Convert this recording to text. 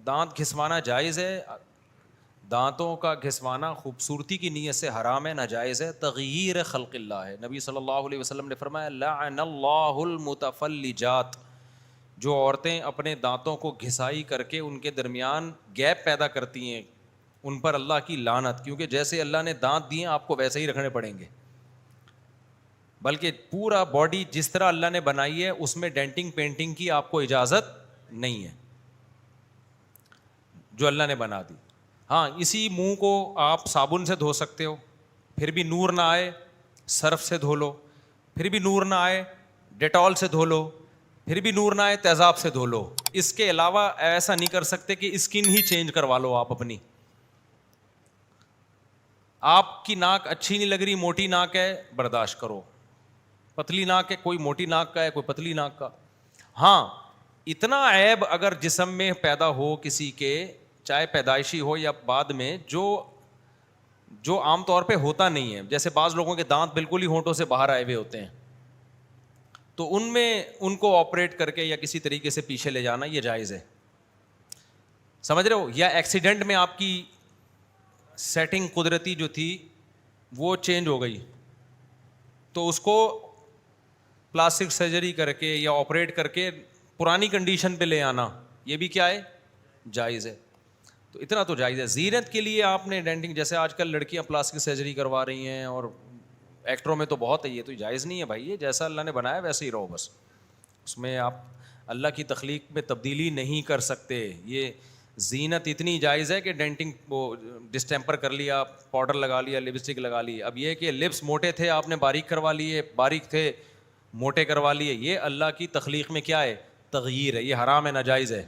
دانت گھسوانا جائز ہے، دانتوں کا گھسوانا خوبصورتی کی نیت سے حرام ہے، ناجائز ہے، تغییر خلق اللہ ہے۔ نبی صلی اللہ علیہ وسلم نے فرمایا لعن اللہ المتفلجات، جو عورتیں اپنے دانتوں کو گھسائی کر کے ان کے درمیان گیپ پیدا کرتی ہیں، ان پر اللہ کی لعنت، کیونکہ جیسے اللہ نے دانت دیے آپ کو ویسے ہی رکھنے پڑیں گے، بلکہ پورا باڈی جس طرح اللہ نے بنائی ہے اس میں ڈینٹنگ پینٹنگ کی آپ کو اجازت نہیں ہے جو اللہ نے بنا دی۔ ہاں اسی منہ کو آپ صابن سے دھو سکتے ہو، پھر بھی نور نہ آئے سرف سے دھو لو، پھر بھی نور نہ آئے ڈیٹول سے دھو لو، پھر بھی نور نہ آئے تیزاب سے دھو لو۔ اس کے علاوہ ایسا نہیں کر سکتے کہ اسکن ہی چینج کروا لو آپ اپنی۔ آپ کی ناک اچھی نہیں لگ رہی، موٹی ناک ہے برداشت کرو، پتلی ناک ہے، کوئی موٹی ناک کا ہے کوئی پتلی ناک کا۔ ہاں اتنا عیب اگر جسم میں پیدا ہو کسی کے، چاہے پیدائشی ہو یا بعد میں، جو عام طور پہ ہوتا نہیں ہے، جیسے بعض لوگوں کے دانت بالکل ہی ہونٹوں سے باہر آئے ہوئے ہوتے ہیں، تو ان میں ان کو آپریٹ کر کے یا کسی طریقے سے پیچھے لے جانا یہ جائز ہے، سمجھ رہے ہو؟ یا ایکسیڈنٹ میں آپ کی سیٹنگ قدرتی جو تھی وہ چینج ہو گئی تو اس کو پلاسٹک سرجری کر کے یا آپریٹ کر کے پرانی کنڈیشن پہ لے آنا، یہ بھی کیا ہے؟ جائز ہے۔ تو اتنا تو جائز ہے۔ زینت کے لیے آپ نے ڈینٹنگ، جیسے آج کل لڑکیاں پلاسٹک سرجری کروا رہی ہیں اور ایکٹروں میں تو بہت ہے، یہ تو جائز نہیں ہے بھائی، یہ جیسا اللہ نے بنایا ویسے ہی رہو بس، اس میں آپ اللہ کی تخلیق میں تبدیلی نہیں کر سکتے۔ یہ زینت اتنی جائز ہے کہ ڈینٹنگ وہ ڈسٹیمپر کر لیا، پاؤڈر لگا لیا، لپسٹک لگا لی، اب یہ کہ لپس موٹے تھے آپ نے باریک کروا لیے، باریک تھے موٹے کروا لیے، یہ اللہ کی تخلیق میں کیا ہے؟ تغییر ہے، یہ حرام ہے، ناجائز ہے۔